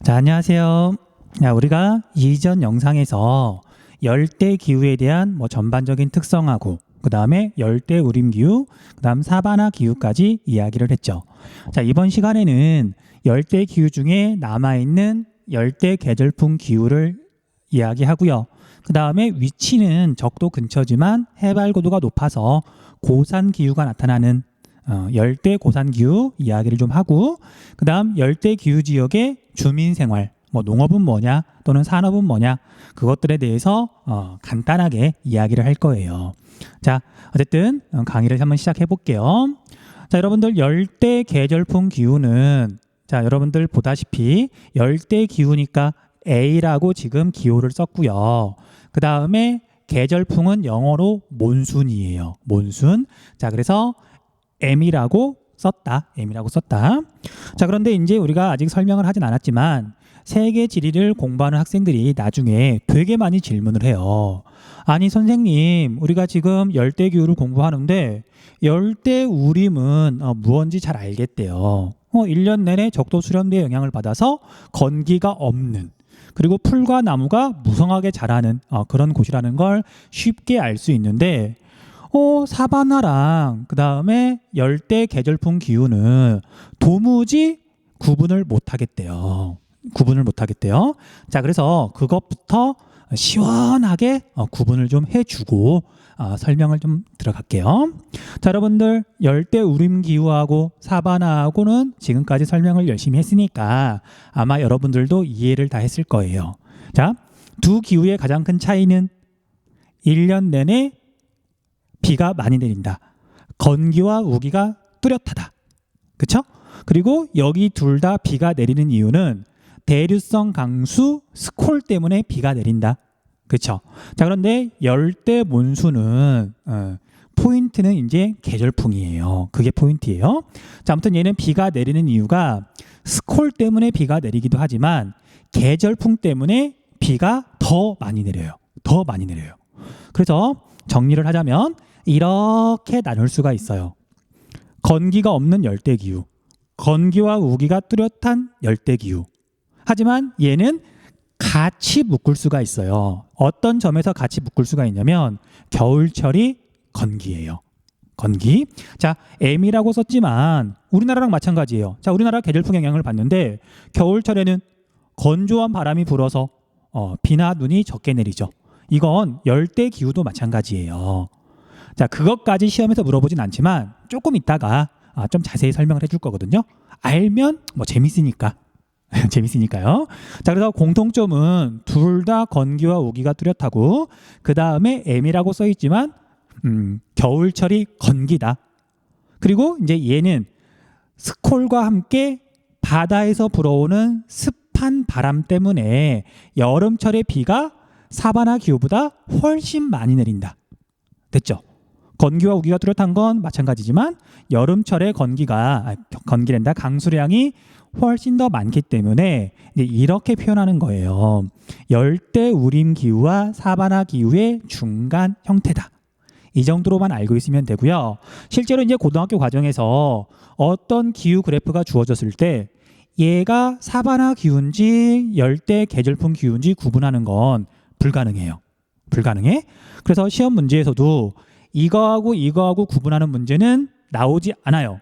자, 안녕하세요. 야, 우리가 이전 영상에서 열대 기후에 대한 전반적인 특성하고 그 다음에 열대 우림 기후, 그 다음 사바나 기후까지 이야기를 했죠. 자, 이번 시간에는 열대 기후 중에 남아있는 열대 계절풍 기후를 이야기하고요. 그 다음에 위치는 적도 근처지만 해발 고도가 높아서 고산 기후가 나타나는 열대 고산 기후 이야기를 좀 하고, 그 다음 열대 기후 지역의 주민 생활, 농업은 뭐냐 또는 산업은 뭐냐, 그것들에 대해서 간단하게 이야기를 할 거예요. 자, 어쨌든 강의를 한번 시작해 볼게요. 자, 여러분들 열대 계절풍 기후는, 자, 여러분들 보다시피 열대 기후니까 A라고 지금 기호를 썼고요. 그 다음에 계절풍은 영어로 몬순이에요. 몬순. 자, 그래서 M이라고 썼다. 자, 그런데 이제 우리가 아직 설명을 하진 않았지만 세계 지리를 공부하는 학생들이 나중에 되게 많이 질문을 해요. 아니 선생님, 우리가 지금 열대 기후를 공부하는데 열대 우림은 무언지 잘 알겠대요. 1년 내내 적도 수렴대의 영향을 받아서 건기가 없는, 그리고 풀과 나무가 무성하게 자라는 그런 곳이라는 걸 쉽게 알 수 있는데, 사바나랑 그 다음에 열대 계절풍 기후는 도무지 구분을 못 하겠대요. 자, 그래서 그것부터 시원하게 구분을 좀 해주고 설명을 좀 들어갈게요. 자, 여러분들 열대 우림 기후하고 사바나하고는 지금까지 설명을 열심히 했으니까 아마 여러분들도 이해를 다 했을 거예요. 자, 두 기후의 가장 큰 차이는 1년 내내 비가 많이 내린다. 건기와 우기가 뚜렷하다. 그쵸? 그리고 여기 둘 다 비가 내리는 이유는 대류성 강수 스콜 때문에 비가 내린다. 그쵸? 자, 그런데 열대 몬순은 포인트는 이제 계절풍이에요. 그게 포인트예요. 자, 아무튼 얘는 비가 내리는 이유가 스콜 때문에 비가 내리기도 하지만 계절풍 때문에 비가 더 많이 내려요. 그래서 정리를 하자면 이렇게 나눌 수가 있어요. 건기가 없는 열대기후, 건기와 우기가 뚜렷한 열대기후. 하지만 얘는 같이 묶을 수가 있어요. 어떤 점에서 같이 묶을 수가 있냐면 겨울철이 건기예요. 건기. 자, M이라고 썼지만 우리나라랑 마찬가지예요. 자, 우리나라 계절풍 영향을 받는데 겨울철에는 건조한 바람이 불어서 비나 눈이 적게 내리죠. 이건 열대기후도 마찬가지예요. 자, 그것까지 시험에서 물어보진 않지만 조금 이따가 좀 자세히 설명을 해줄 거거든요. 알면 재밌으니까. 재밌으니까요. 자, 그래서 공통점은 둘 다 건기와 우기가 뚜렷하고 그 다음에 M이라고 써 있지만 겨울철이 건기다. 그리고 이제 얘는 스콜과 함께 바다에서 불어오는 습한 바람 때문에 여름철의 비가 사바나 기후보다 훨씬 많이 내린다. 됐죠? 건기와 우기가 뚜렷한 건 마찬가지지만 여름철에 건기란다. 강수량이 훨씬 더 많기 때문에 이렇게 표현하는 거예요. 열대 우림 기후와 사바나 기후의 중간 형태다. 이 정도로만 알고 있으면 되고요. 실제로 이제 고등학교 과정에서 어떤 기후 그래프가 주어졌을 때 얘가 사바나 기후인지 열대 계절풍 기후인지 구분하는 건 불가능해요. 그래서 시험 문제에서도 이거하고 구분하는 문제는 나오지 않아요.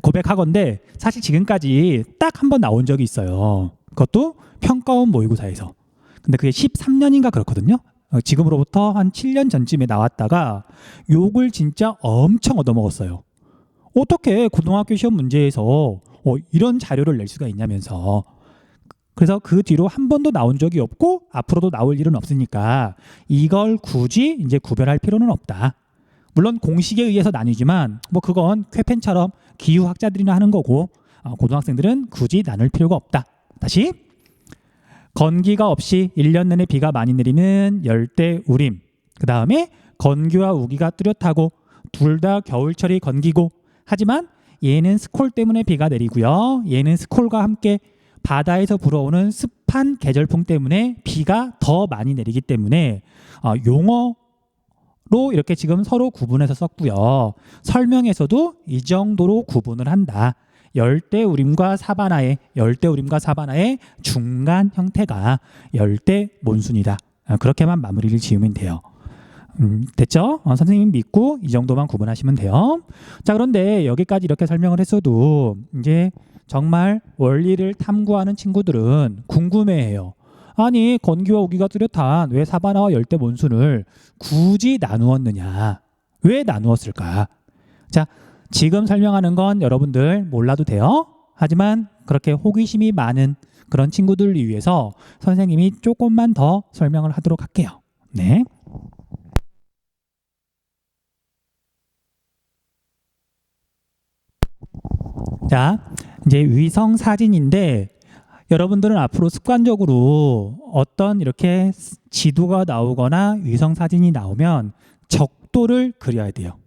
고백하건대 사실 지금까지 딱 한 번 나온 적이 있어요. 그것도 평가원 모의고사에서. 근데 그게 13년인가 그렇거든요. 지금으로부터 한 7년 전쯤에 나왔다가 욕을 진짜 엄청 얻어먹었어요. 어떻게 고등학교 시험 문제에서 이런 자료를 낼 수가 있냐면서. 그래서 그 뒤로 한 번도 나온 적이 없고 앞으로도 나올 일은 없으니까 이걸 굳이 이제 구별할 필요는 없다. 물론 공식에 의해서 나뉘지만 그건 쾌펜처럼 기후학자들이나 하는 거고 고등학생들은 굳이 나눌 필요가 없다. 다시, 건기가 없이 1년 내내 비가 많이 내리는 열대 우림, 그 다음에 건기와 우기가 뚜렷하고 둘 다 겨울철이 건기고, 하지만 얘는 스콜 때문에 비가 내리고요. 얘는 스콜과 함께 바다에서 불어오는 습한 계절풍 때문에 비가 더 많이 내리기 때문에 용어로 이렇게 지금 서로 구분해서 썼고요. 설명에서도 이 정도로 구분을 한다. 열대우림과 사바나의 중간 형태가 열대 몬순이다. 그렇게만 마무리를 지으면 돼요. 됐죠? 선생님 믿고 이 정도만 구분하시면 돼요. 자, 그런데 여기까지 이렇게 설명을 했어도 이제 정말 원리를 탐구하는 친구들은 궁금해해요. 아니, 건기와 우기가 뚜렷한 왜 사바나와 열대 몬순을 굳이 나누었느냐? 왜 나누었을까? 자, 지금 설명하는 건 여러분들 몰라도 돼요. 하지만 그렇게 호기심이 많은 그런 친구들을 위해서 선생님이 조금만 더 설명을 하도록 할게요. 네. 자, 이제 위성 사진인데 여러분들은 앞으로 습관적으로 어떤 이렇게 지도가 나오거나 위성 사진이 나오면 적도를 그려야 돼요.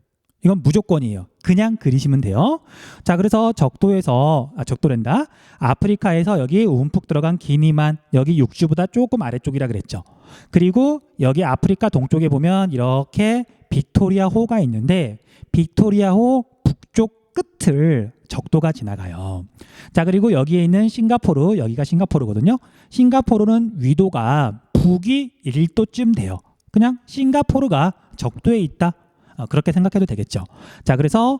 이건 무조건이에요. 그냥 그리시면 돼요. 자, 그래서 적도랜다. 아프리카에서 여기 움푹 들어간 기니만, 여기 육지보다 조금 아래쪽이라 그랬죠. 그리고 여기 아프리카 동쪽에 보면 이렇게 빅토리아호가 있는데 빅토리아호 북쪽 끝을 적도가 지나가요. 자, 그리고 여기에 있는 싱가포르, 여기가 싱가포르거든요. 싱가포르는 위도가 북위 1도쯤 돼요. 그냥 싱가포르가 적도에 있다. 그렇게 생각해도 되겠죠. 자, 그래서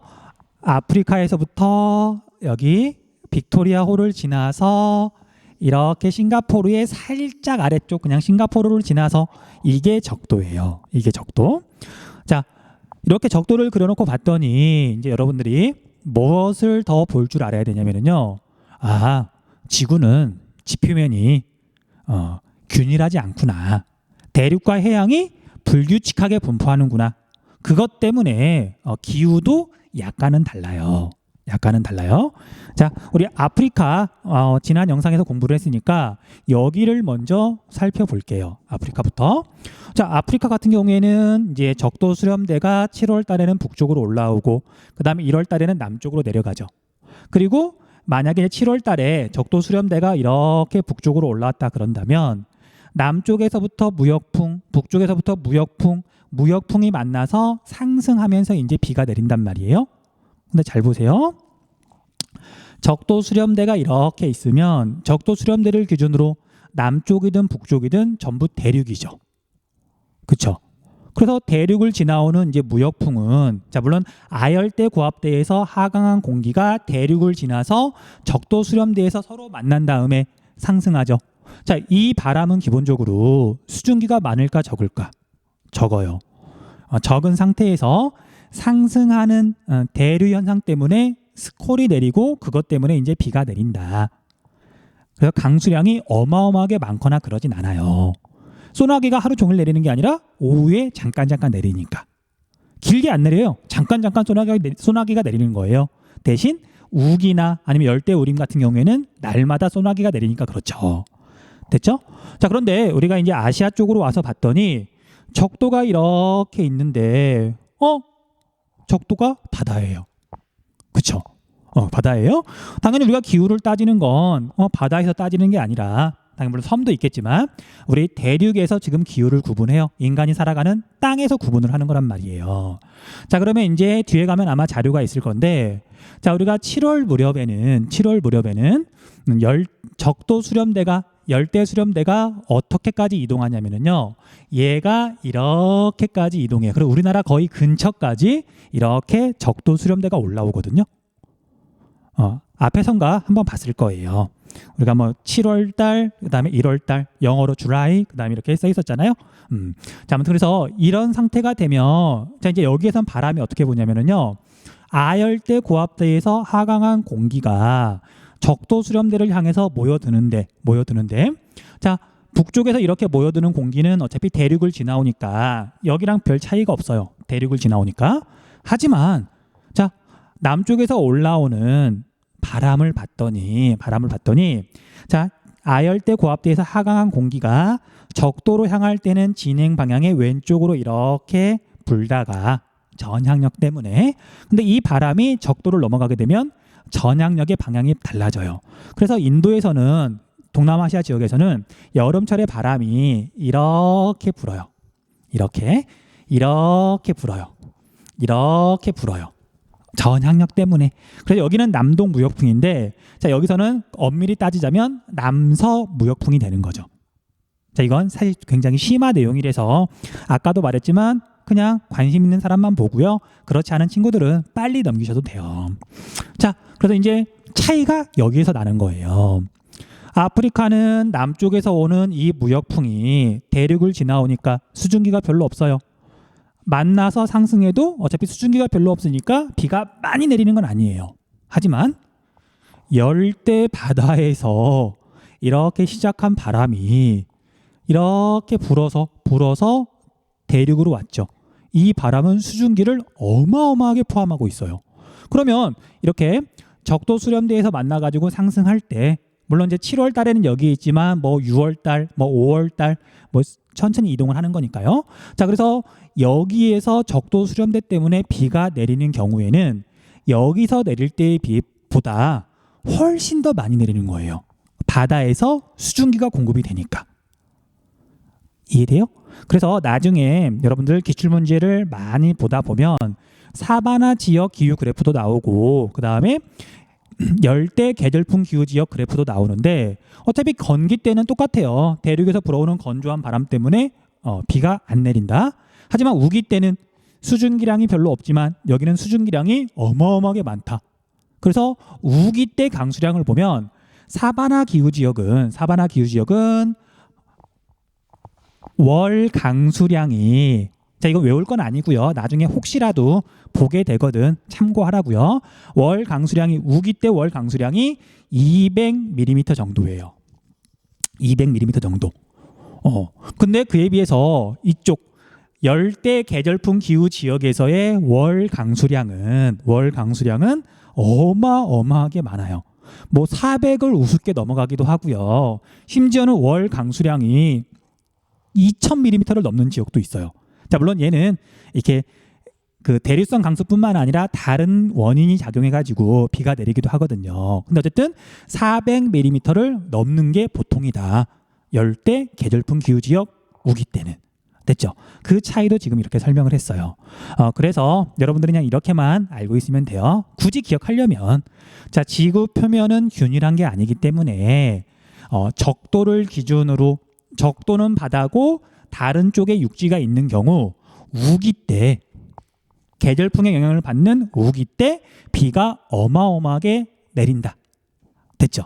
아프리카에서부터 여기 빅토리아호를 지나서 이렇게 싱가포르의 살짝 아래쪽 그냥 싱가포르를 지나서 이게 적도예요. 이게 적도. 자, 이렇게 적도를 그려놓고 봤더니 이제 여러분들이 무엇을 더 볼 줄 알아야 되냐면요. 아, 지구는 지표면이 균일하지 않구나. 대륙과 해양이 불규칙하게 분포하는구나. 그것 때문에 기후도 약간은 달라요. 약간은 달라요. 자, 우리 아프리카 지난 영상에서 공부를 했으니까 여기를 먼저 살펴볼게요. 아프리카부터. 자, 아프리카 같은 경우에는 이제 적도 수렴대가 7월 달에는 북쪽으로 올라오고 그다음에 1월 달에는 남쪽으로 내려가죠. 그리고 만약에 7월 달에 적도 수렴대가 이렇게 북쪽으로 올라왔다 그런다면 남쪽에서부터 무역풍, 북쪽에서부터 무역풍이 만나서 상승하면서 이제 비가 내린단 말이에요. 근데 잘 보세요. 적도 수렴대가 이렇게 있으면 적도 수렴대를 기준으로 남쪽이든 북쪽이든 전부 대륙이죠. 그렇죠? 그래서 대륙을 지나오는 이제 무역풍은 자, 물론 아열대 고압대에서 하강한 공기가 대륙을 지나서 적도 수렴대에서 서로 만난 다음에 상승하죠. 자, 이 바람은 기본적으로 수증기가 많을까 적을까? 적어요. 적은 상태에서 상승하는 대류 현상 때문에 스콜이 내리고 그것 때문에 이제 비가 내린다. 그래서 강수량이 어마어마하게 많거나 그러진 않아요. 소나기가 하루 종일 내리는 게 아니라 오후에 잠깐 내리니까. 길게 안 내려요. 잠깐 소나기가 내리는 거예요. 대신 우기나 아니면 열대우림 같은 경우에는 날마다 소나기가 내리니까 그렇죠. 됐죠? 자, 그런데 우리가 이제 아시아 쪽으로 와서 봤더니 적도가 이렇게 있는데 적도가 바다예요. 그쵸? 바다예요. 당연히 우리가 기후를 따지는 건 바다에서 따지는 게 아니라 당연히 물론 섬도 있겠지만 우리 대륙에서 지금 기후를 구분해요. 인간이 살아가는 땅에서 구분을 하는 거란 말이에요. 자, 그러면 이제 뒤에 가면 아마 자료가 있을 건데 자, 우리가 7월 무렵에는 적도 수렴대가 열대 수렴대가 어떻게까지 이동하냐면요. 얘가 이렇게까지 이동해요. 그리고 우리나라 거의 근처까지 이렇게 적도 수렴대가 올라오거든요. 앞에 선가 한번 봤을 거예요. 우리가 뭐 7월 달, 그다음에 1월 달, 영어로 주라이, 그다음에 이렇게 써 있었잖아요. 자, 아무튼 그래서 이런 상태가 되면 자, 이제 여기에선 바람이 어떻게 보냐면요. 아열대 고압대에서 하강한 공기가 적도 수렴대를 향해서 모여드는데 자, 북쪽에서 이렇게 모여드는 공기는 어차피 대륙을 지나오니까 여기랑 별 차이가 없어요. 대륙을 지나오니까. 하지만 자, 남쪽에서 올라오는 바람을 봤더니 자, 아열대 고압대에서 하강한 공기가 적도로 향할 때는 진행 방향의 왼쪽으로 이렇게 불다가 전향력 때문에 근데 이 바람이 적도를 넘어가게 되면 전향력의 방향이 달라져요. 그래서 인도에서는 동남아시아 지역에서는 여름철에 바람이 이렇게 불어요. 이렇게 불어요. 저항력 때문에. 그래서 여기는 남동 무역풍인데, 자 여기서는 엄밀히 따지자면 남서 무역풍이 되는 거죠. 자 이건 사실 굉장히 심화 내용이라서 아까도 말했지만 그냥 관심 있는 사람만 보고요. 그렇지 않은 친구들은 빨리 넘기셔도 돼요. 자 그래서 이제 차이가 여기에서 나는 거예요. 아프리카는 남쪽에서 오는 이 무역풍이 대륙을 지나오니까 수증기가 별로 없어요. 만나서 상승해도 어차피 수증기가 별로 없으니까 비가 많이 내리는 건 아니에요. 하지만 열대 바다에서 이렇게 시작한 바람이 이렇게 불어서 대륙으로 왔죠. 이 바람은 수증기를 어마어마하게 포함하고 있어요. 그러면 이렇게 적도 수렴대에서 만나가지고 상승할 때, 물론 이제 7월 달에는 여기에 있지만 뭐 6월 달, 뭐 5월 달, 뭐 천천히 이동을 하는 거니까요. 자, 그래서 여기에서 적도 수렴대 때문에 비가 내리는 경우에는 여기서 내릴 때의 비보다 훨씬 더 많이 내리는 거예요. 바다에서 수증기가 공급이 되니까. 이해돼요? 그래서 나중에 여러분들 기출문제를 많이 보다 보면 사바나 지역 기후 그래프도 나오고 그 다음에 열대 계절풍 기후 지역 그래프도 나오는데 어차피 건기 때는 똑같아요. 대륙에서 불어오는 건조한 바람 때문에 비가 안 내린다. 하지만 우기 때는 수증기량이 별로 없지만 여기는 수증기량이 어마어마하게 많다. 그래서 우기 때 강수량을 보면 사바나 기후 지역은 월 강수량이, 자 이거 외울 건 아니고요. 나중에 혹시라도 보게 되거든 참고하라고요. 월 강수량이 우기 때 월 강수량이 200mm 정도예요. 200mm 정도. 근데 그에 비해서 이쪽 열대 계절풍 기후 지역에서의 월 강수량은 어마어마하게 많아요. 뭐 400을 우습게 넘어가기도 하고요. 심지어는 월 강수량이 2000mm를 넘는 지역도 있어요. 자, 물론 얘는 이렇게 그 대류성 강수뿐만 아니라 다른 원인이 작용해가지고 비가 내리기도 하거든요. 근데 어쨌든 400mm를 넘는 게 보통이다. 열대 계절풍 기후 지역 우기 때는. 됐죠? 그 차이도 지금 이렇게 설명을 했어요. 그래서 여러분들은 그냥 이렇게만 알고 있으면 돼요. 굳이 기억하려면, 자 지구 표면은 균일한 게 아니기 때문에 적도를 기준으로, 적도는 바다고 다른 쪽에 육지가 있는 경우 우기 때, 계절풍의 영향을 받는 우기 때 비가 어마어마하게 내린다. 됐죠?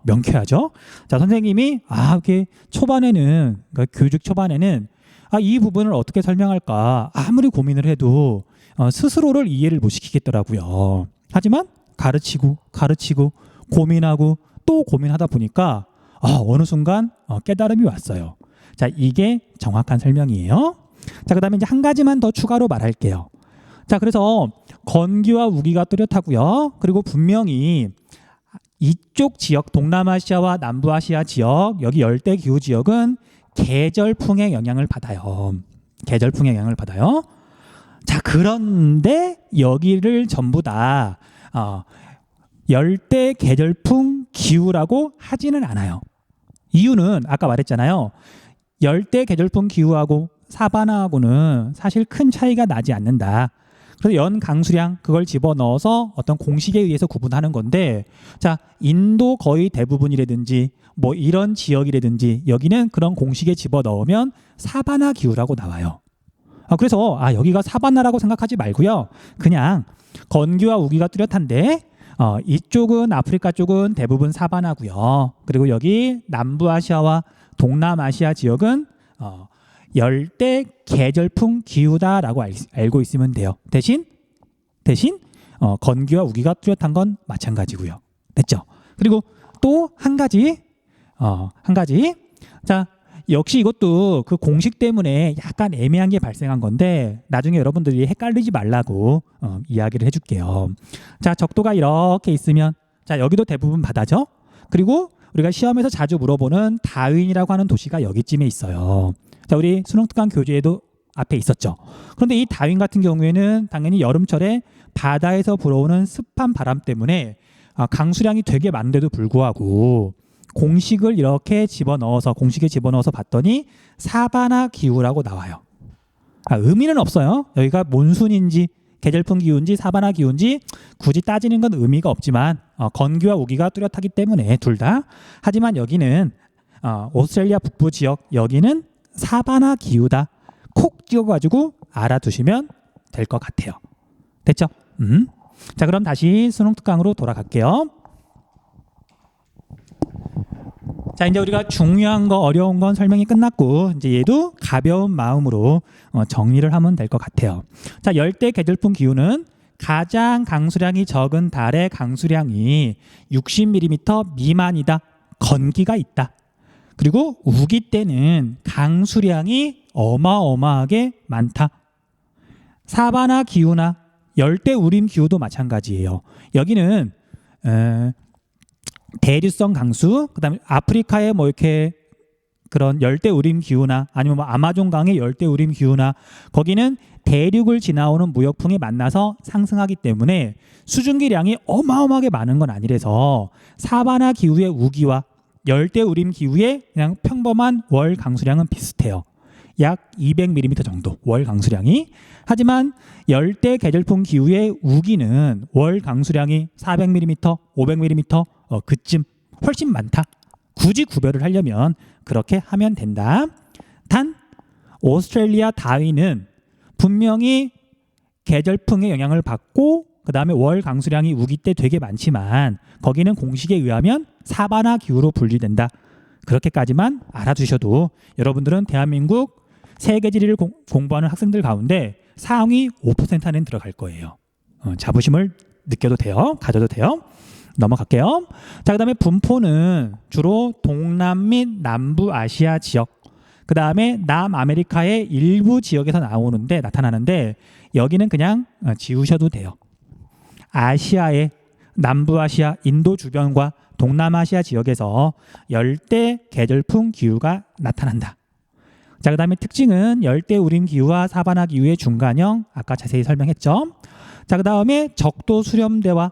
명쾌하죠? 자, 선생님이 이렇게 초반에는, 그러니까 교직 초반에는 이 부분을 어떻게 설명할까 아무리 고민을 해도 스스로를 이해를 못 시키겠더라고요. 하지만 가르치고 고민하고 또 고민하다 보니까 어느 순간 깨달음이 왔어요. 자, 이게 정확한 설명이에요. 자, 그다음에 이제 한 가지만 더 추가로 말할게요. 자, 그래서 건기와 우기가 뚜렷하고요. 그리고 분명히 이쪽 지역, 동남아시아와 남부아시아 지역, 여기 열대 기후 지역은 계절풍의 영향을 받아요. 자, 그런데 여기를 전부 다 열대 계절풍 기후라고 하지는 않아요. 이유는 아까 말했잖아요. 열대 계절풍 기후하고 사바나하고는 사실 큰 차이가 나지 않는다. 그래서 연 강수량 그걸 집어넣어서 어떤 공식에 의해서 구분하는 건데, 자 인도 거의 대부분이라든지 뭐 이런 지역이라든지 여기는 그런 공식에 집어넣으면 사바나 기후라고 나와요. 그래서 여기가 사바나라고 생각하지 말고요. 그냥 건기와 우기가 뚜렷한데 이쪽은 아프리카 쪽은 대부분 사바나고요. 그리고 여기 남부아시아와 동남아시아 지역은 열대 계절풍 기후다라고 알고 있으면 돼요. 대신 건기와 우기가 뚜렷한 건 마찬가지고요. 됐죠? 그리고 또 한 가지, 자 역시 이것도 그 공식 때문에 약간 애매한 게 발생한 건데 나중에 여러분들이 헷갈리지 말라고 이야기를 해줄게요. 자, 적도가 이렇게 있으면, 자 여기도 대부분 바다죠. 그리고 우리가 시험에서 자주 물어보는 다윈이라고 하는 도시가 여기쯤에 있어요. 자, 우리 수능 특강 교재에도 앞에 있었죠. 그런데 이 다윈 같은 경우에는 당연히 여름철에 바다에서 불어오는 습한 바람 때문에 강수량이 되게 많은데도 불구하고 공식에 집어넣어서 봤더니 사바나 기후라고 나와요. 의미는 없어요. 여기가 몬순인지 계절풍 기후인지 사바나 기후인지 굳이 따지는 건 의미가 없지만 건기와 우기가 뚜렷하기 때문에 둘 다. 하지만 여기는 오스트레일리아 북부 지역 여기는 사바나 기후다. 콕 찍어가지고 알아두시면 될 것 같아요. 됐죠? 자, 그럼 다시 수능 특강으로 돌아갈게요. 자, 이제 우리가 중요한 거 어려운 건 설명이 끝났고 이제 얘도 가벼운 마음으로 정리를 하면 될 것 같아요. 자, 열대 계절풍 기후는 가장 강수량이 적은 달의 강수량이 60mm 미만이다. 건기가 있다. 그리고 우기 때는 강수량이 어마어마하게 많다. 사바나 기후나 열대 우림 기후도 마찬가지예요. 여기는 대륙성 강수, 그다음에 아프리카의 뭐 이렇게 그런 열대 우림 기후나 아니면 뭐 아마존강의 열대 우림 기후나 거기는 대륙을 지나오는 무역풍이 만나서 상승하기 때문에 수증기량이 어마어마하게 많은 건 아니라서 사바나 기후의 우기와 열대 우림 기후의 그냥 평범한 월 강수량은 비슷해요. 약 200mm 정도 월 강수량이. 하지만 열대 계절풍 기후의 우기는 월 강수량이 400mm, 500mm 그쯤 훨씬 많다. 굳이 구별을 하려면 그렇게 하면 된다. 단 오스트레일리아 다윈은 분명히 계절풍의 영향을 받고 그 다음에 월 강수량이 우기 때 되게 많지만 거기는 공식에 의하면 사바나 기후로 분류된다. 그렇게까지만 알아두셔도 여러분들은 대한민국 세계지리를 공부하는 학생들 가운데 상위 5% 안에 들어갈 거예요. 자부심을 느껴도 돼요. 가져도 돼요. 넘어갈게요. 자, 그 다음에 분포는 주로 동남 및 남부 아시아 지역, 그 다음에 남아메리카의 일부 지역에서 나타나는데 여기는 그냥 지우셔도 돼요. 아시아의 남부아시아, 인도 주변과 동남아시아 지역에서 열대 계절풍 기후가 나타난다. 자, 그 다음에 특징은 열대 우림 기후와 사바나 기후의 중간형, 아까 자세히 설명했죠. 자, 그 다음에 적도 수렴대와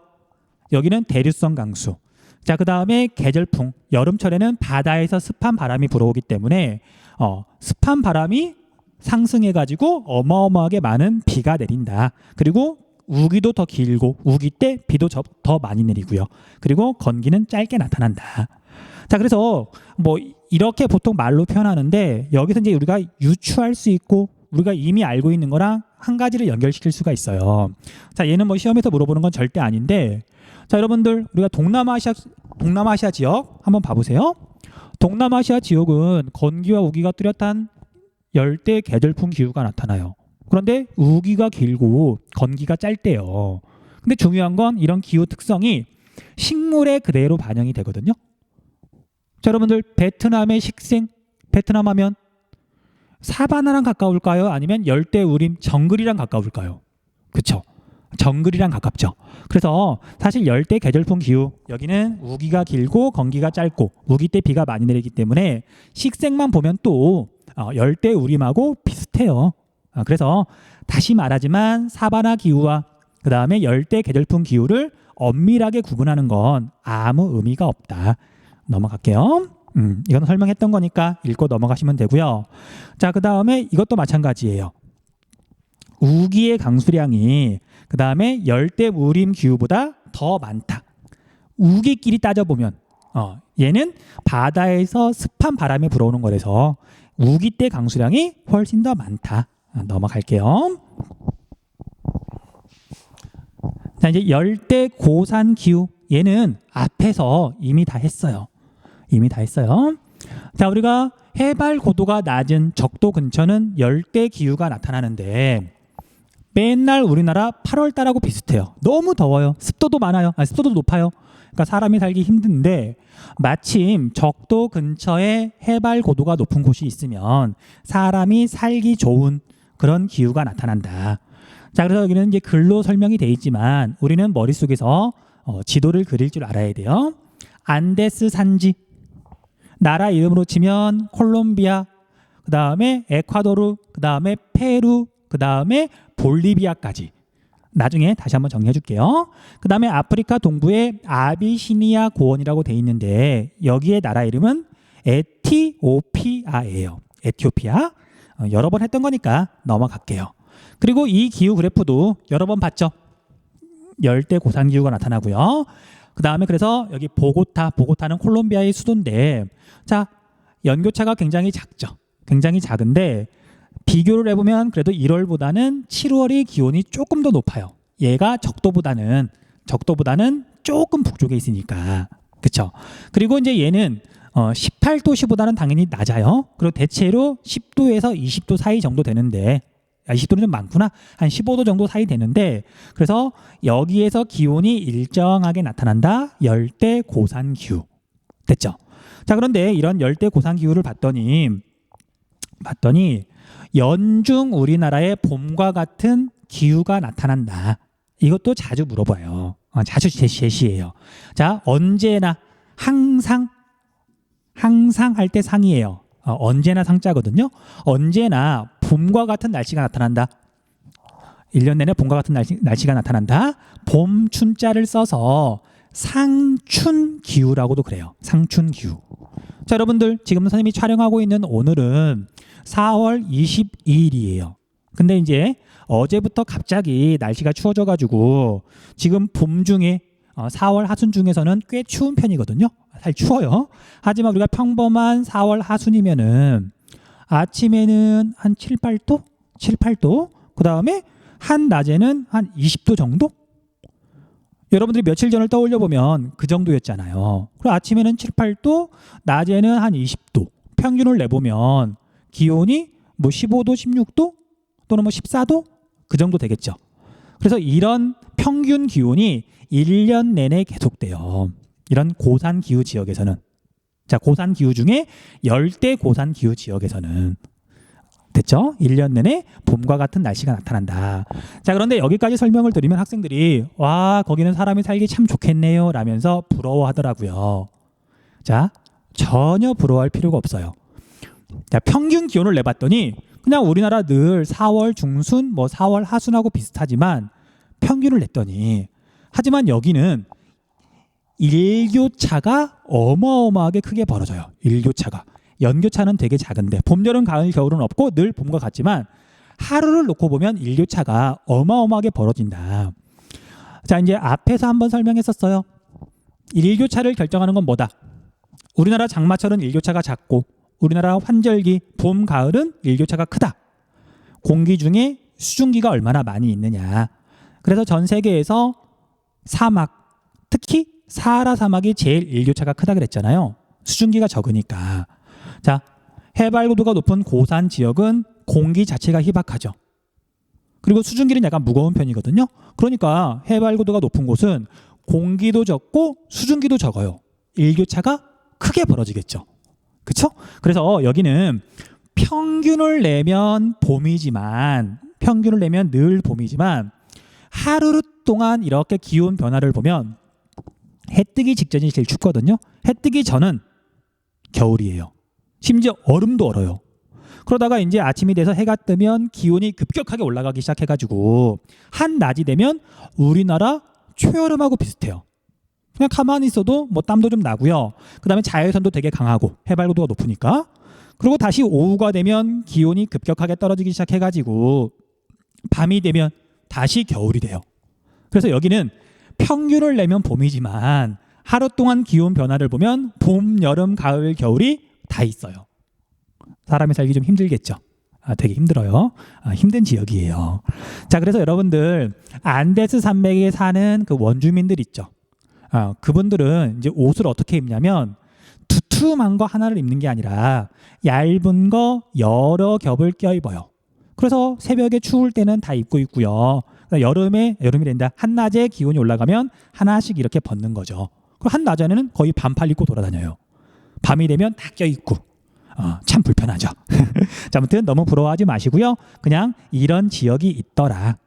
여기는 대륙성 강수. 자, 그 다음에 계절풍, 여름철에는 바다에서 습한 바람이 불어오기 때문에 습한 바람이 상승해가지고 어마어마하게 많은 비가 내린다. 그리고 우기도 더 길고 우기 때 비도 더 많이 내리고요. 그리고 건기는 짧게 나타난다. 자, 그래서 뭐 이렇게 보통 말로 표현하는데 여기서 이제 우리가 유추할 수 있고 우리가 이미 알고 있는 거랑 한 가지를 연결시킬 수가 있어요. 자, 얘는 뭐 시험에서 물어보는 건 절대 아닌데, 자, 여러분들 우리가 동남아시아 지역 한번 봐보세요. 동남아시아 지역은 건기와 우기가 뚜렷한 열대 계절풍 기후가 나타나요. 그런데 우기가 길고 건기가 짧대요. 근데 중요한 건 이런 기후 특성이 식물에 그대로 반영이 되거든요. 자, 여러분들 베트남의 식생, 베트남 하면 사바나랑 가까울까요? 아니면 열대 우림 정글이랑 가까울까요? 그쵸? 정글이랑 가깝죠. 그래서 사실 열대 계절풍 기후, 여기는 우기가 길고 건기가 짧고 우기 때 비가 많이 내리기 때문에 식생만 보면 또 열대 우림하고 비슷해요. 그래서 다시 말하지만 사바나 기후와 그 다음에 열대 계절풍 기후를 엄밀하게 구분하는 건 아무 의미가 없다. 넘어갈게요. 이건 설명했던 거니까 읽고 넘어가시면 되고요. 자, 그 다음에 이것도 마찬가지예요. 우기의 강수량이 그 다음에 열대 우림 기후보다 더 많다. 우기끼리 따져보면 얘는 바다에서 습한 바람이 불어오는 거라서 우기 때 강수량이 훨씬 더 많다. 넘어갈게요. 자, 이제 열대 고산 기후, 얘는 앞에서 이미 다 했어요. 자, 우리가 해발 고도가 낮은 적도 근처는 열대 기후가 나타나는데 맨날 우리나라 8월 달하고 비슷해요. 너무 더워요. 습도도 많아요. 습도도 높아요. 그러니까 사람이 살기 힘든데 마침 적도 근처에 해발 고도가 높은 곳이 있으면 사람이 살기 좋은 그런 기후가 나타난다. 자, 그래서 여기는 이제 글로 설명이 돼 있지만 우리는 머릿속에서 지도를 그릴 줄 알아야 돼요. 안데스 산지, 나라 이름으로 치면 콜롬비아, 그 다음에 에콰도르, 그 다음에 페루, 그 다음에 볼리비아까지. 나중에 다시 한번 정리해 줄게요. 그 다음에 아프리카 동부에 아비시니아 고원이라고 돼 있는데 여기에 나라 이름은 에티오피아예요. 에티오피아. 여러 번 했던 거니까 넘어갈게요. 그리고 이 기후 그래프도 여러 번 봤죠. 열대 고산 기후가 나타나고요. 그 다음에 그래서 여기 보고타는 콜롬비아의 수도인데, 자, 연교차가 굉장히 작죠. 굉장히 작은데 비교를 해보면 그래도 1월보다는 7월이 기온이 조금 더 높아요. 얘가 적도보다는 조금 북쪽에 있으니까. 그렇죠? 그리고 이제 얘는 18도씨보다는 당연히 낮아요. 그리고 대체로 10도에서 20도 사이 정도 되는데, 20도는 좀 많구나. 한 15도 정도 사이 되는데, 그래서 여기에서 기온이 일정하게 나타난다. 열대 고산 기후. 됐죠? 자, 그런데 이런 열대 고산 기후를 봤더니 연중 우리나라의 봄과 같은 기후가 나타난다. 이것도 자주 물어봐요. 자주 제시해요. 자, 언제나 항상 할 때 상이에요. 언제나 상자거든요. 언제나 봄과 같은 날씨가 나타난다. 1년 내내 봄과 같은 날씨가 나타난다. 봄 춘자를 써서 상춘기후라고도 그래요. 상춘기후. 자, 여러분들 지금 선생님이 촬영하고 있는 오늘은 4월 22일이에요. 근데 이제 어제부터 갑자기 날씨가 추워져가지고 지금 봄 중에 4월 하순 중에서는 꽤 추운 편이거든요. 사실 추워요. 하지만 우리가 평범한 4월 하순이면은 아침에는 한 7, 8도? 그 다음에 한낮에는 한 20도 정도? 여러분들이 며칠 전을 떠올려 보면 그 정도였잖아요. 그리고 아침에는 7, 8도, 낮에는 한 20도. 평균을 내보면 기온이 뭐 15도, 16도 또는 뭐 14도 그 정도 되겠죠. 그래서 이런 평균 기온이 1년 내내 계속돼요. 이런 고산 기후 지역에서는. 자, 고산 기후 중에 열대 고산 기후 지역에서는. 됐죠? 1년 내내 봄과 같은 날씨가 나타난다. 자, 그런데 여기까지 설명을 드리면 학생들이 와, 거기는 사람이 살기 참 좋겠네요 라면서 부러워하더라고요. 자, 전혀 부러워할 필요가 없어요. 자, 평균 기온을 내봤더니 그냥 우리나라 늘 4월 중순, 뭐 4월 하순하고 비슷하지만 평균을 냈더니, 하지만 여기는 일교차가 어마어마하게 크게 벌어져요. 일교차가. 연교차는 되게 작은데 봄, 여름, 가을, 겨울은 없고 늘 봄과 같지만 하루를 놓고 보면 일교차가 어마어마하게 벌어진다. 자, 이제 앞에서 한번 설명했었어요. 일교차를 결정하는 건 뭐다? 우리나라 장마철은 일교차가 작고 우리나라 환절기 봄, 가을은 일교차가 크다. 공기 중에 수증기가 얼마나 많이 있느냐. 그래서 전 세계에서 사막, 특히 사하라 사막이 제일 일교차가 크다 그랬잖아요. 수증기가 적으니까. 자, 해발고도가 높은 고산 지역은 공기 자체가 희박하죠. 그리고 수증기는 약간 무거운 편이거든요. 그러니까 해발고도가 높은 곳은 공기도 적고 수증기도 적어요. 일교차가 크게 벌어지겠죠. 그렇죠? 그래서 여기는 평균을 내면 늘 봄이지만 하루 동안 이렇게 기온 변화를 보면 해 뜨기 직전이 제일 춥거든요. 해 뜨기 전은 겨울이에요. 심지어 얼음도 얼어요. 그러다가 이제 아침이 돼서 해가 뜨면 기온이 급격하게 올라가기 시작해가지고 한낮이 되면 우리나라 초여름하고 비슷해요. 그냥 가만히 있어도 뭐 땀도 좀 나고요. 그 다음에 자외선도 되게 강하고 해발고도가 높으니까. 그리고 다시 오후가 되면 기온이 급격하게 떨어지기 시작해가지고 밤이 되면 다시 겨울이 돼요. 그래서 여기는 평균을 내면 봄이지만 하루 동안 기온 변화를 보면 봄, 여름, 가을, 겨울이 다 있어요. 사람이 살기 좀 힘들겠죠. 되게 힘들어요. 힘든 지역이에요. 자, 그래서 여러분들 안데스 산맥에 사는 그 원주민들 있죠. 그분들은 이제 옷을 어떻게 입냐면 두툼한 거 하나를 입는 게 아니라 얇은 거 여러 겹을 껴입어요. 그래서 새벽에 추울 때는 다 입고 있고요. 여름이 된다. 한낮에 기온이 올라가면 하나씩 이렇게 벗는 거죠. 그리고 한낮에는 거의 반팔 입고 돌아다녀요. 밤이 되면 다 껴입고. 참 불편하죠. 자, 아무튼 너무 부러워하지 마시고요. 그냥 이런 지역이 있더라.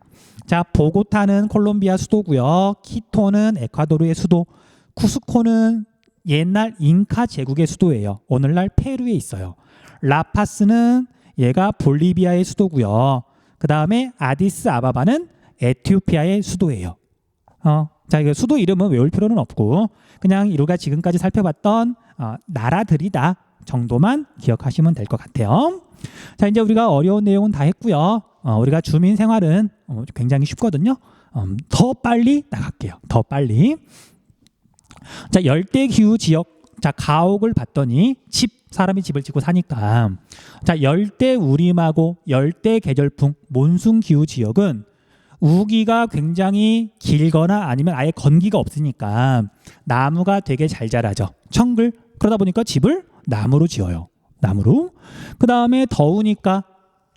자, 보고타는 콜롬비아 수도고요. 키토는 에콰도르의 수도. 쿠스코는 옛날 잉카 제국의 수도예요. 오늘날 페루에 있어요. 라파스는 얘가 볼리비아의 수도고요. 그 다음에 아디스 아바바는 에티오피아의 수도예요. 자, 이거 수도 이름은 외울 필요는 없고 그냥 우리가 지금까지 살펴봤던 나라들이다. 정도만 기억하시면 될 것 같아요. 자, 이제 우리가 어려운 내용은 다 했고요. 우리가 주민 생활은 굉장히 쉽거든요. 더 빨리 나갈게요. 더 빨리. 자, 열대 기후 지역. 자, 가옥을 봤더니 사람이 집을 짓고 사니까. 자, 열대 우림하고 열대 계절풍, 몬순 기후 지역은 우기가 굉장히 길거나 아니면 아예 건기가 없으니까 나무가 되게 잘 자라죠. 청글. 그러다 보니까 집을 나무로 지어요. 나무로. 그 다음에 더우니까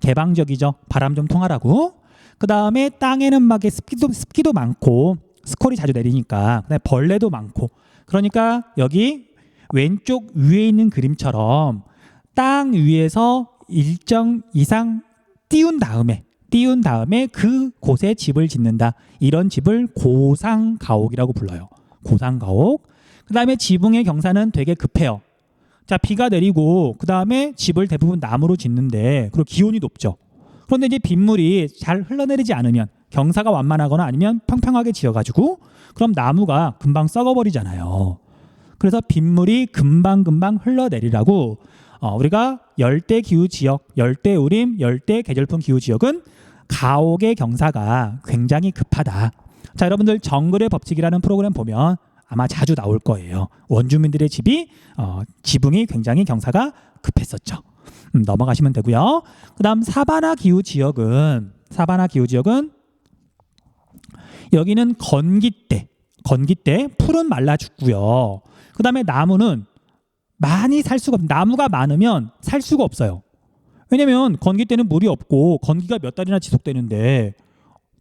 개방적이죠. 바람 좀 통하라고. 그 다음에 땅에는 막 습기도 많고 스콜이 자주 내리니까 그다음에 벌레도 많고 그러니까 여기 왼쪽 위에 있는 그림처럼 땅 위에서 일정 이상 띄운 다음에 그 곳에 집을 짓는다. 이런 집을 고상가옥이라고 불러요. 고상가옥. 그 다음에 지붕의 경사는 되게 급해요. 자, 비가 내리고 그 다음에 집을 대부분 나무로 짓는데 그리고 기온이 높죠. 그런데 이제 빗물이 잘 흘러내리지 않으면 경사가 완만하거나 아니면 평평하게 지어가지고 그럼 나무가 금방 썩어버리잖아요. 그래서 빗물이 금방 흘러내리라고 우리가 열대 기후 지역, 열대 우림, 열대 계절풍 기후 지역은 가옥의 경사가 굉장히 급하다. 자, 여러분들 정글의 법칙이라는 프로그램 보면 아마 자주 나올 거예요. 원주민들의 지붕이 굉장히 경사가 급했었죠. 넘어가시면 되고요. 그다음 사바나 기후 지역은 여기는 건기 때 풀은 말라 죽고요. 그다음에 나무는 많이 살 수가 나무가 많으면 살 수가 없어요. 왜냐면 건기 때는 물이 없고 건기가 몇 달이나 지속되는데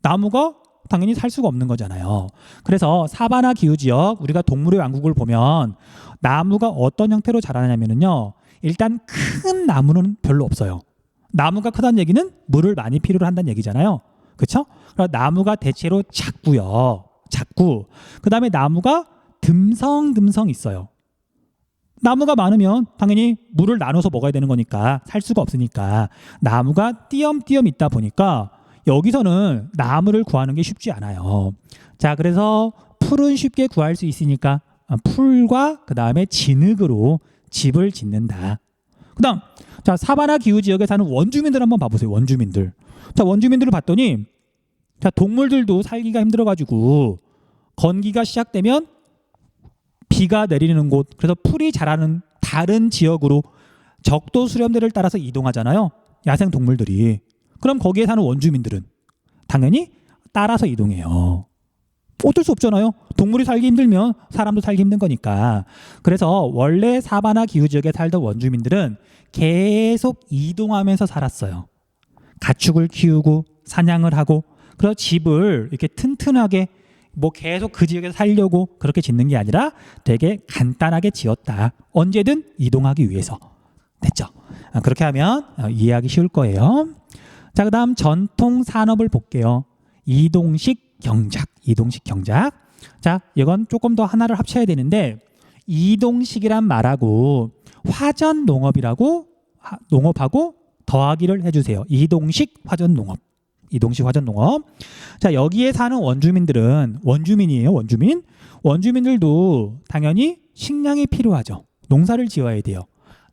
나무가 당연히 살 수가 없는 거잖아요. 그래서 사바나 기후 지역 우리가 동물의 왕국을 보면 나무가 어떤 형태로 자라냐면요. 일단 큰 나무는 별로 없어요. 나무가 크다는 얘기는 물을 많이 필요로 한다는 얘기잖아요. 그렇죠? 나무가 대체로 작고 그다음에 나무가 듬성듬성 있어요. 나무가 많으면 당연히 물을 나눠서 먹어야 되는 거니까 살 수가 없으니까 나무가 띄엄띄엄 있다 보니까 여기서는 나무를 구하는 게 쉽지 않아요. 자, 그래서 풀은 쉽게 구할 수 있으니까 풀과 그 다음에 진흙으로 집을 짓는다. 그다음 자, 사바나 기후 지역에 사는 원주민들 한번 봐보세요. 원주민들. 자, 원주민들을 봤더니 자, 동물들도 살기가 힘들어가지고 건기가 시작되면 비가 내리는 곳, 그래서 풀이 자라는 다른 지역으로 적도 수렴대를 따라서 이동하잖아요. 야생 동물들이. 그럼 거기에 사는 원주민들은 당연히 따라서 이동해요. 어쩔 수 없잖아요. 동물이 살기 힘들면 사람도 살기 힘든 거니까. 그래서 원래 사바나 기후 지역에 살던 원주민들은 계속 이동하면서 살았어요. 가축을 키우고 사냥을 하고 그래서 집을 이렇게 튼튼하게 계속 그 지역에서 살려고 그렇게 짓는 게 아니라 되게 간단하게 지었다. 언제든 이동하기 위해서. 됐죠? 그렇게 하면 이해하기 쉬울 거예요. 자, 그 다음 전통 산업을 볼게요. 이동식 경작. 자, 이건 조금 더 하나를 합쳐야 되는데 이동식이란 말하고 화전 농업하고 더하기를 해주세요. 이동식 화전 농업. 자, 여기에 사는 원주민들은 원주민이에요. 원주민들도 당연히 식량이 필요하죠. 농사를 지어야 돼요.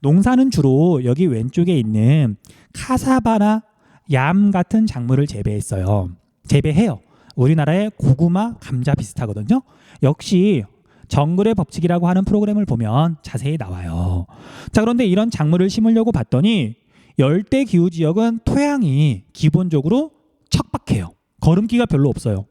농사는 주로 여기 왼쪽에 있는 카사바나 얌 같은 작물을 재배해요. 우리나라의 고구마, 감자 비슷하거든요. 역시 정글의 법칙이라고 하는 프로그램을 보면 자세히 나와요. 자, 그런데 이런 작물을 심으려고 봤더니 열대 기후 지역은 토양이 기본적으로 척박해요. 거름기가 별로 없어요.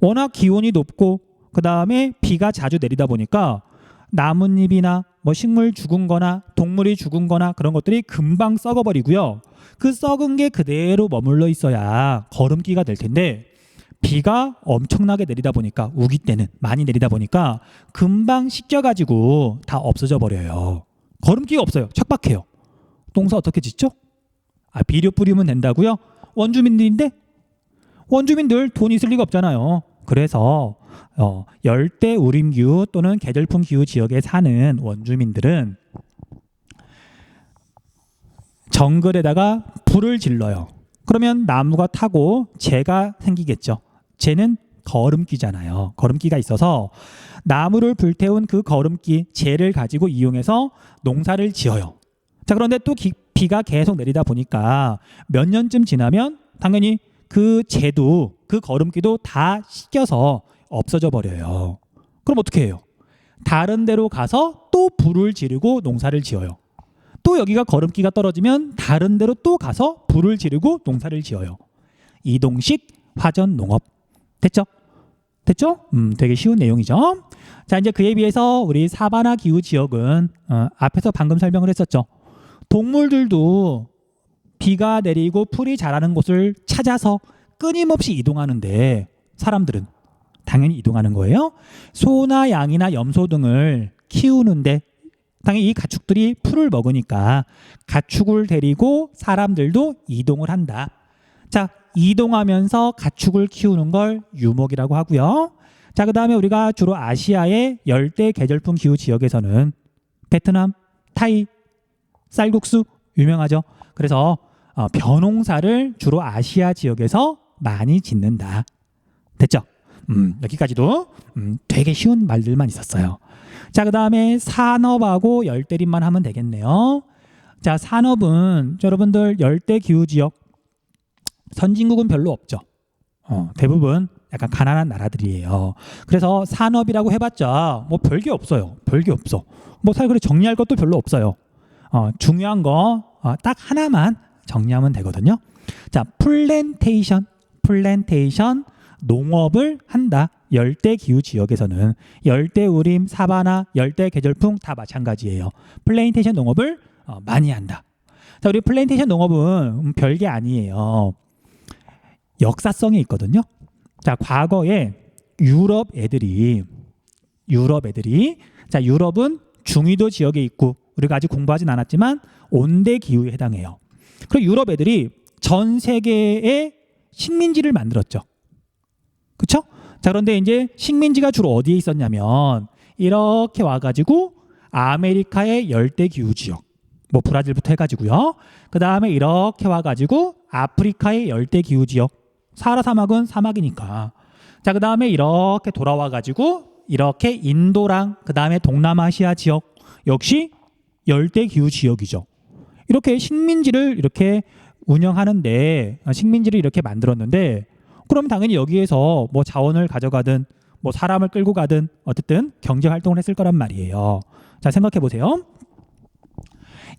워낙 기온이 높고 그 다음에 비가 자주 내리다 보니까 나뭇잎이나 식물 죽은 거나 동물이 죽은 거나 그런 것들이 금방 썩어버리고요. 그 썩은 게 그대로 머물러 있어야 거름기가 될 텐데 비가 엄청나게 내리다 보니까 우기 때는 많이 내리다 보니까 금방 씻겨가지고 다 없어져 버려요. 거름기가 없어요. 척박해요. 농사 어떻게 짓죠? 비료 뿌리면 된다고요? 원주민들인데 원주민들 돈 있을 리가 없잖아요. 그래서 열대 우림기후 또는 계절풍 기후 지역에 사는 원주민들은 정글에다가 불을 질러요. 그러면 나무가 타고 재가 생기겠죠. 재는 거름기잖아요. 거름기가 있어서 나무를 불태운 그 거름기 재를 가지고 이용해서 농사를 지어요. 자, 그런데 또 비가 계속 내리다 보니까 몇 년쯤 지나면 당연히 그 재도 그 거름기도 다 식겨서 없어져 버려요. 그럼 어떻게 해요? 다른 데로 가서 또 불을 지르고 농사를 지어요. 또 여기가 거름기가 떨어지면 다른 데로 또 가서 불을 지르고 농사를 지어요. 이동식 화전 농업. 됐죠? 됐죠? 되게 쉬운 내용이죠. 자, 이제 그에 비해서 우리 사바나 기후 지역은 앞에서 방금 설명을 했었죠. 동물들도 비가 내리고 풀이 자라는 곳을 찾아서 끊임없이 이동하는데 사람들은 당연히 이동하는 거예요. 소나 양이나 염소 등을 키우는데 당연히 이 가축들이 풀을 먹으니까 가축을 데리고 사람들도 이동을 한다. 자, 이동하면서 가축을 키우는 걸 유목이라고 하고요. 자, 그 다음에 우리가 주로 아시아의 열대 계절풍 기후 지역에서는 베트남, 타이, 쌀국수 유명하죠. 그래서 벼농사를 주로 아시아 지역에서 많이 짓는다. 됐죠? 여기까지도 되게 쉬운 말들만 있었어요. 자, 그 다음에 산업하고 열대림만 하면 되겠네요. 자, 산업은 여러분들 열대 기후 지역 선진국은 별로 없죠. 대부분 약간 가난한 나라들이에요. 그래서 산업이라고 해봤자 뭐 별게 없어요. 별게 없어. 뭐 사실 그래 정리할 것도 별로 없어요. 중요한 거 딱 하나만 정리하면 되거든요. 자, 플랜테이션 농업을 한다. 열대 기후 지역에서는 열대우림, 사바나, 열대 계절풍 다 마찬가지예요. 플랜테이션 농업을 많이 한다. 자, 우리 플랜테이션 농업은 별게 아니에요. 역사성이 있거든요. 자, 과거에 유럽 애들이 자, 유럽은 중위도 지역에 있고 우리가 아직 공부하진 않았지만 온대 기후에 해당해요. 그리고 유럽 애들이 전 세계에 식민지를 만들었죠. 그렇죠? 자, 그런데 이제 식민지가 주로 어디에 있었냐면 이렇게 와가지고 아메리카의 열대 기후 지역, 뭐 브라질부터 해가지고요. 그 다음에 이렇게 와가지고 아프리카의 열대 기후 지역, 사하라 사막은 사막이니까. 자, 그 다음에 이렇게 돌아와가지고 이렇게 인도랑 그 다음에 동남아시아 지역 역시 열대 기후 지역이죠. 이렇게 식민지를 이렇게 운영하는데 식민지를 이렇게 만들었는데 그럼 당연히 여기에서 뭐 자원을 가져가든 뭐 사람을 끌고 가든 어쨌든 경제 활동을 했을 거란 말이에요. 자, 생각해 보세요.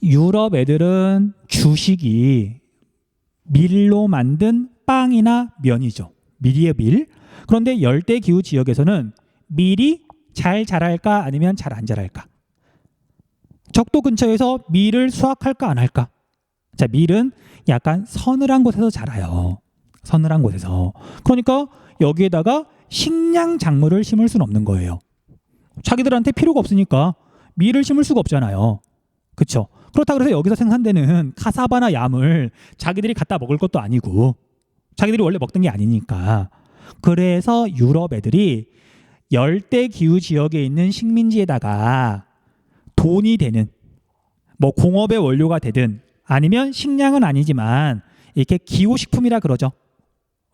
유럽 애들은 주식이 밀로 만든 빵이나 면이죠. 밀이에요, 밀. 그런데 열대 기후 지역에서는 밀이 잘 자랄까 아니면 잘 안 자랄까? 적도 근처에서 밀을 수확할까 안 할까? 자, 밀은 약간 서늘한 곳에서 자라요. 서늘한 곳에서. 그러니까 여기에다가 식량 작물을 심을 수는 없는 거예요. 자기들한테 필요가 없으니까 밀을 심을 수가 없잖아요. 그렇죠? 그렇다 그래서 여기서 생산되는 카사바나 얌을 자기들이 갖다 먹을 것도 아니고 자기들이 원래 먹던 게 아니니까. 그래서 유럽 애들이 열대 기후 지역에 있는 식민지에다가 돈이 되는 뭐 공업의 원료가 되든 아니면 식량은 아니지만 이렇게 기호식품이라 그러죠.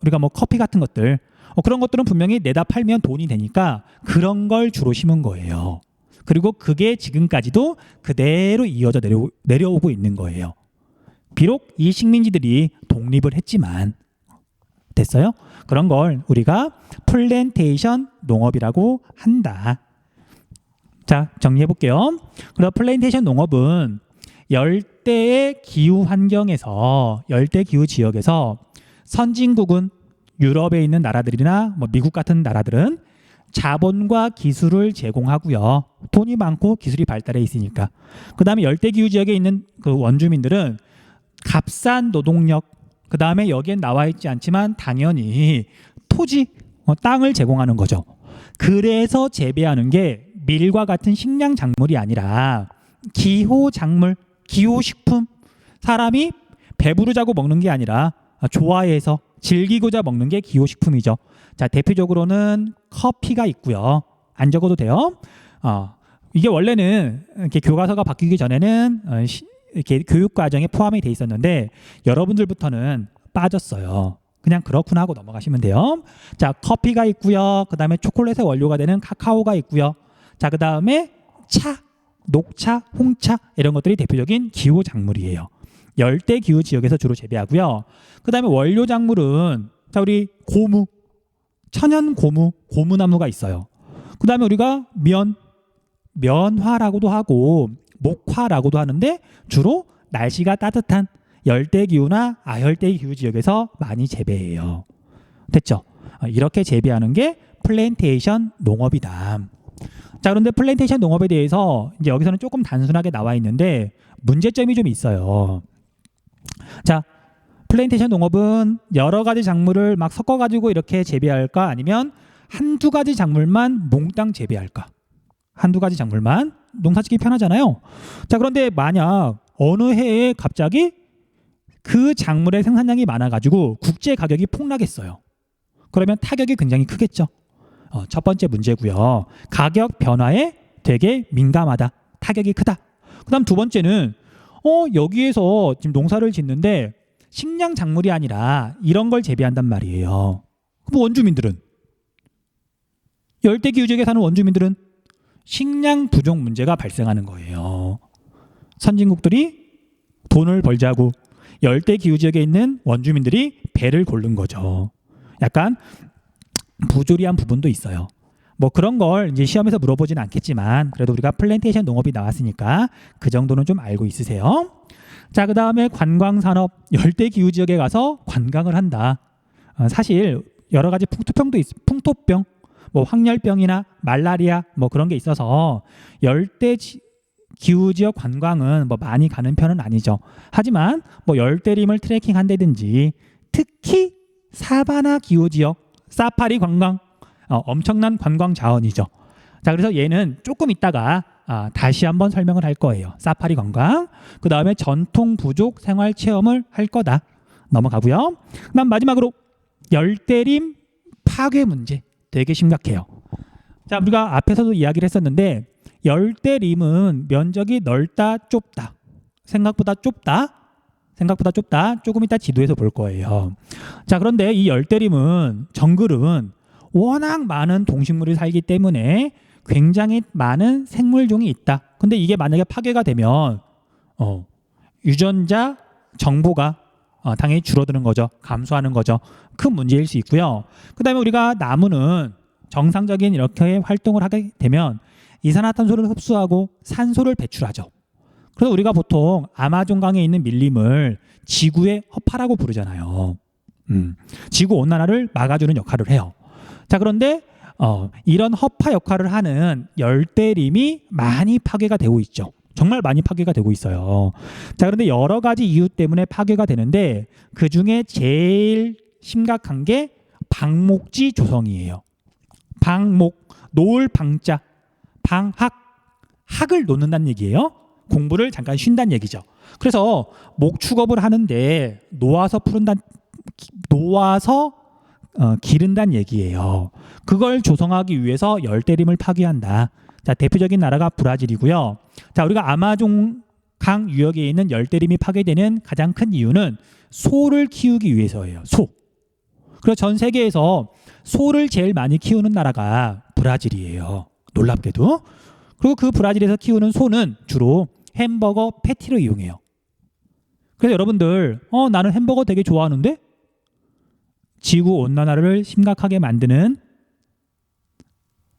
우리가 뭐 커피 같은 것들 그런 것들은 분명히 내다 팔면 돈이 되니까 그런 걸 주로 심은 거예요. 그리고 그게 지금까지도 그대로 이어져 내려오고 있는 거예요. 비록 이 식민지들이 독립을 했지만 됐어요? 그런 걸 우리가 플랜테이션 농업이라고 한다. 자, 정리해 볼게요. 그래서 플랜테이션 농업은 열대의 기후 환경에서 열대 기후 지역에서 선진국은 유럽에 있는 나라들이나 뭐 미국 같은 나라들은 자본과 기술을 제공하고요. 돈이 많고 기술이 발달해 있으니까. 그다음에 열대 기후 지역에 있는 그 원주민들은 값싼 노동력, 그다음에 여기엔 나와 있지 않지만 당연히 토지, 땅을 제공하는 거죠. 그래서 재배하는 게 밀과 같은 식량 작물이 아니라 기호 작물, 기호 식품. 사람이 배부르자고 먹는 게 아니라 좋아해서 즐기고자 먹는 게 기호 식품이죠. 자, 대표적으로는 커피가 있고요. 안 적어도 돼요. 이게 원래는 이렇게 교과서가 바뀌기 전에는 이렇게 교육 과정에 포함이 돼 있었는데 여러분들부터는 빠졌어요. 그냥 그렇구나 하고 넘어가시면 돼요. 자, 커피가 있고요. 그 다음에 초콜릿의 원료가 되는 카카오가 있고요. 자, 그 다음에 차, 녹차, 홍차 이런 것들이 대표적인 기후 작물이에요. 열대 기후 지역에서 주로 재배하고요. 그 다음에 원료 작물은 자, 우리 고무, 천연 고무, 고무나무가 있어요. 그 다음에 우리가 면화라고도 하고 목화라고도 하는데 주로 날씨가 따뜻한 열대 기후나 아열대 기후 지역에서 많이 재배해요. 됐죠? 이렇게 재배하는 게 플랜테이션 농업이다. 자, 그런데 플랜테이션 농업에 대해서 이제 여기서는 조금 단순하게 나와 있는데 문제점이 좀 있어요. 자, 플랜테이션 농업은 여러 가지 작물을 막 섞어가지고 이렇게 재배할까? 아니면 한두 가지 작물만 몽땅 재배할까? 한두 가지 작물만 농사짓기 편하잖아요. 자, 그런데 만약 어느 해에 갑자기 그 작물의 생산량이 많아가지고 국제 가격이 폭락했어요. 그러면 타격이 굉장히 크겠죠. 첫 번째 문제고요. 가격 변화에 되게 민감하다. 타격이 크다. 그 다음 두 번째는 여기에서 지금 농사를 짓는데 식량 작물이 아니라 이런 걸 재배한단 말이에요. 그럼 원주민들은 열대 기후 지역에 사는 원주민들은 식량 부족 문제가 발생하는 거예요. 선진국들이 돈을 벌자고 열대 기후 지역에 있는 원주민들이 배를 고른 거죠. 약간 부조리한 부분도 있어요. 뭐 그런 걸 이제 시험에서 물어보진 않겠지만 그래도 우리가 플랜테이션 농업이 나왔으니까 그 정도는 좀 알고 있으세요. 자, 그 다음에 관광산업, 열대 기후 지역에 가서 관광을 한다. 사실 여러 가지 풍토병, 뭐 황열병이나 말라리아 뭐 그런 게 있어서 열대 기후 지역 관광은 뭐 많이 가는 편은 아니죠. 하지만 뭐 열대림을 트레킹한다든지 특히 사바나 기후 지역 사파리 관광 엄청난 관광 자원이죠. 자, 그래서 얘는 조금 있다가 다시 한번 설명을 할 거예요. 사파리 관광. 그 다음에 전통 부족 생활 체험을 할 거다. 넘어가고요. 그다음 마지막으로 열대림 파괴 문제 되게 심각해요. 자, 우리가 앞에서도 이야기를 했었는데 열대림은 면적이 넓다 좁다. 생각보다 좁다. 조금 이따 지도에서 볼 거예요. 자, 그런데 이 열대림은 정글은 워낙 많은 동식물이 살기 때문에 굉장히 많은 생물종이 있다. 근데 이게 만약에 파괴가 되면 유전자 정보가 당연히 줄어드는 거죠. 감소하는 거죠. 큰 문제일 수 있고요. 그 다음에 우리가 나무는 정상적인 이렇게 활동을 하게 되면 이산화탄소를 흡수하고 산소를 배출하죠. 그래서 우리가 보통 아마존강에 있는 밀림을 지구의 허파라고 부르잖아요. 지구 온난화를 막아주는 역할을 해요. 자, 그런데 이런 허파 역할을 하는 열대림이 많이 파괴가 되고 있죠. 정말 많이 파괴가 되고 있어요. 자, 그런데 여러 가지 이유 때문에 파괴가 되는데 그 중에 제일 심각한 게 방목지 조성이에요. 방목, 놓을 방자, 방학, 학을 놓는다는 얘기예요. 공부를 잠깐 쉰다는 얘기죠. 그래서 목축업을 하는데 놓아서 기른다는 얘기예요. 그걸 조성하기 위해서 열대림을 파괴한다. 자, 대표적인 나라가 브라질이고요. 자, 우리가 아마존 강 유역에 있는 열대림이 파괴되는 가장 큰 이유는 소를 키우기 위해서예요. 소. 그래서 전 세계에서 소를 제일 많이 키우는 나라가 브라질이에요. 놀랍게도. 그리고 그 브라질에서 키우는 소는 주로 햄버거 패티를 이용해요. 그래서 여러분들 나는 햄버거 되게 좋아하는데 지구 온난화를 심각하게 만드는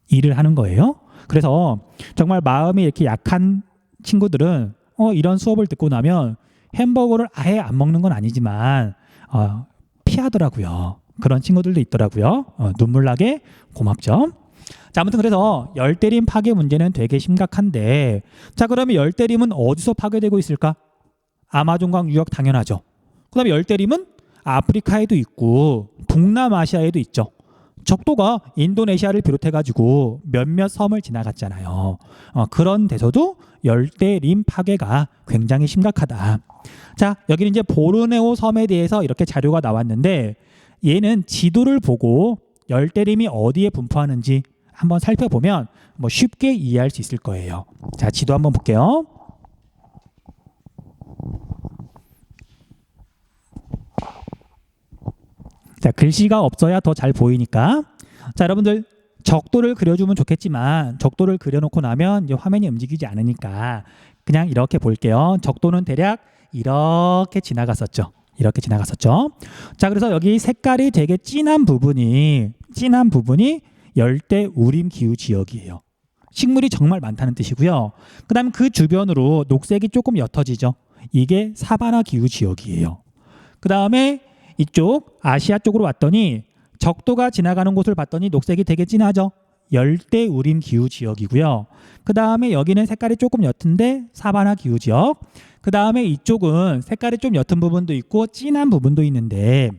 일을 하는 거예요. 그래서 정말 마음이 이렇게 약한 친구들은 이런 수업을 듣고 나면 햄버거를 아예 안 먹는 건 아니지만 피하더라고요. 그런 친구들도 있더라고요. 눈물 나게 고맙죠. 자, 아무튼 그래서 열대림 파괴 문제는 되게 심각한데 자, 그러면 열대림은 어디서 파괴되고 있을까? 아마존강 유역 당연하죠. 그 다음에 열대림은 아프리카에도 있고 동남아시아에도 있죠. 적도가 인도네시아를 비롯해가지고 몇몇 섬을 지나갔잖아요. 그런 데서도 열대림 파괴가 굉장히 심각하다. 자, 여기는 이제 보르네오 섬에 대해서 이렇게 자료가 나왔는데 얘는 지도를 보고 열대림이 어디에 분포하는지 한번 살펴보면 뭐 쉽게 이해할 수 있을 거예요. 자, 지도 한번 볼게요. 자, 글씨가 없어야 더 잘 보이니까. 자, 여러분들 적도를 그려주면 좋겠지만 적도를 그려놓고 나면 이제 화면이 움직이지 않으니까 그냥 이렇게 볼게요. 적도는 대략 이렇게 지나갔었죠. 이렇게 지나갔었죠. 자, 그래서 여기 색깔이 되게 진한 부분이 열대 우림 기후 지역이에요. 식물이 정말 많다는 뜻이고요. 그다음 그 주변으로 녹색이 조금 옅어지죠. 이게 사바나 기후 지역이에요. 그다음에 이쪽 아시아 쪽으로 왔더니 적도가 지나가는 곳을 봤더니 녹색이 되게 진하죠. 열대 우림 기후 지역이고요. 그다음에 여기는 색깔이 조금 옅은데 사바나 기후 지역. 그다음에 이쪽은 색깔이 좀 옅은 부분도 있고 진한 부분도 있는데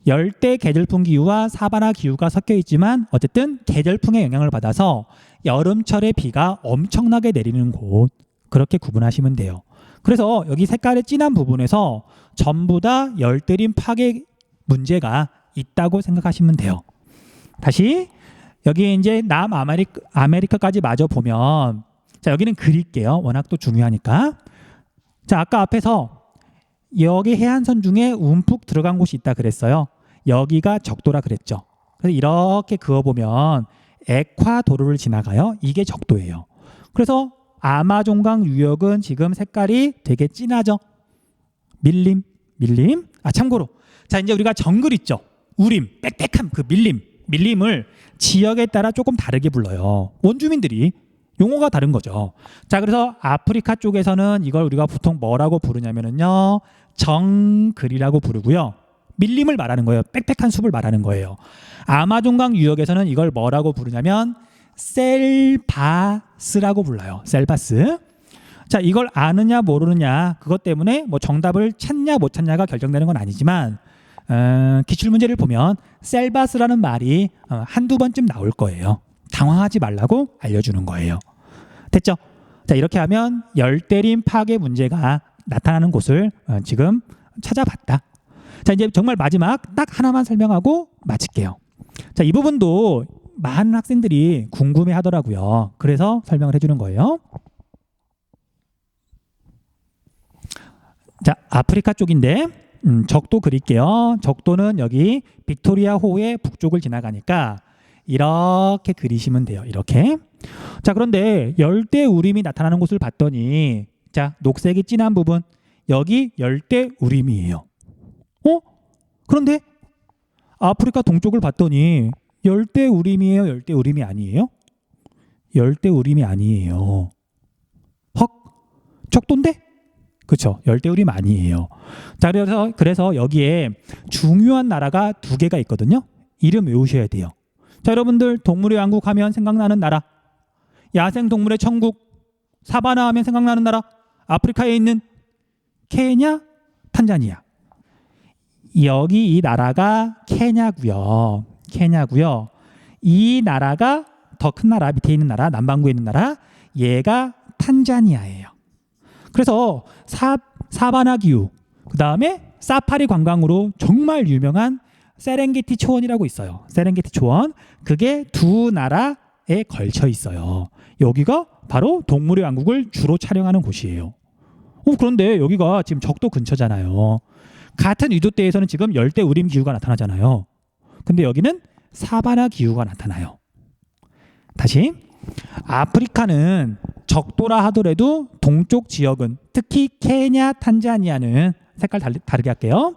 열대 계절풍 기후와 사바나 기후가 섞여 있지만 어쨌든 계절풍의 영향을 받아서 여름철에 비가 엄청나게 내리는 곳, 그렇게 구분하시면 돼요. 그래서 여기 색깔이 진한 부분에서 전부 다 열대림 파괴 문제가 있다고 생각하시면 돼요. 다시 여기 이제 남아메리카까지 마저 보면, 자, 여기는 그릴게요. 워낙 또 중요하니까. 자, 아까 앞에서 여기 해안선 중에 움푹 들어간 곳이 있다 그랬어요. 여기가 적도라 그랬죠. 그래서 이렇게 그어보면 에콰도르를 지나가요. 이게 적도예요. 그래서 아마존강 유역은 지금 색깔이 되게 진하죠. 밀림. 아, 참고로, 자, 이제 우리가 정글 있죠. 우림, 빽빽함, 그 밀림을 지역에 따라 조금 다르게 불러요. 원주민들이 용어가 다른 거죠. 자, 그래서 아프리카 쪽에서는 이걸 우리가 보통 뭐라고 부르냐면요, 정글이라고 부르고요. 밀림을 말하는 거예요. 빽빽한 숲을 말하는 거예요. 아마존강 유역에서는 이걸 뭐라고 부르냐면 셀바스라고 불러요. 셀바스. 자, 이걸 아느냐 모르느냐 그것 때문에 뭐 정답을 찾냐 못 찾냐가 결정되는 건 아니지만 기출문제를 보면 셀바스라는 말이 한두 번쯤 나올 거예요. 당황하지 말라고 알려주는 거예요. 됐죠? 자, 이렇게 하면 열대림 파괴 문제가 나타나는 곳을 지금 찾아봤다. 자, 이제 정말 마지막 딱 하나만 설명하고 마칠게요. 자, 이 부분도 많은 학생들이 궁금해 하더라고요. 그래서 설명을 해주는 거예요. 자, 아프리카 쪽인데 적도 그릴게요. 적도는 여기 빅토리아 호의 북쪽을 지나가니까 이렇게 그리시면 돼요. 이렇게. 자, 그런데 열대 우림이 나타나는 곳을 봤더니, 자, 녹색이 진한 부분, 여기 열대 우림이에요. 그런데 아프리카 동쪽을 봤더니 열대 우림이에요, 열대 우림이 아니에요? 열대 우림이 아니에요. 헉, 적도인데? 그렇죠. 열대 우림 아니에요. 자, 그래서 여기에 중요한 나라가 두 개가 있거든요. 이름 외우셔야 돼요. 자, 여러분들 동물의 왕국 하면 생각나는 나라, 야생 동물의 천국, 사바나 하면 생각나는 나라, 아프리카에 있는 케냐, 탄자니아. 여기 이 나라가 케냐고요. 이 나라가 더 큰 나라, 밑에 있는 나라, 남반구에 있는 나라, 얘가 탄자니아예요. 그래서 사바나 기후, 그 다음에 사파리 관광으로 정말 유명한 세렝게티 초원이라고 있어요. 세렝게티 초원. 그게 두 나라에 걸쳐 있어요. 여기가 바로 동물의 왕국을 주로 촬영하는 곳이에요. 그런데 여기가 지금 적도 근처잖아요. 같은 위도대에서는 지금 열대 우림 기후가 나타나잖아요. 근데 여기는 사바나 기후가 나타나요. 다시, 아프리카는 적도라 하더라도 동쪽 지역은, 특히 케냐, 탄자니아는 색깔 다르게 할게요.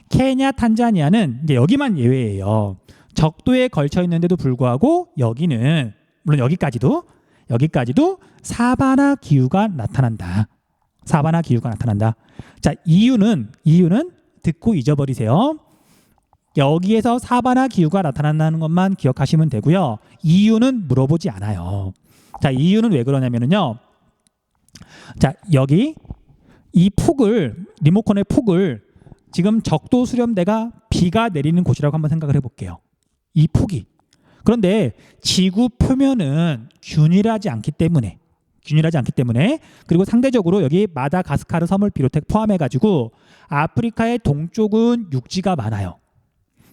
케냐, 탄자니아는 이제 여기만 예외예요. 적도에 걸쳐 있는데도 불구하고 여기는, 물론 여기까지도 사바나 기후가 나타난다. 사바나 기후가 나타난다. 자, 이유는 듣고 잊어버리세요. 여기에서 사바나 기후가 나타난다는 것만 기억하시면 되고요. 이유는 물어보지 않아요. 자, 이유는 왜 그러냐면요. 자, 여기 이 폭을, 리모컨의 폭을 지금 적도 수렴대가 비가 내리는 곳이라고 한번 생각을 해볼게요. 이 폭이. 그런데 지구 표면은 균일하지 않기 때문에, 그리고 상대적으로 여기 마다가스카르 섬을 비롯해 포함해가지고 아프리카의 동쪽은 육지가 많아요.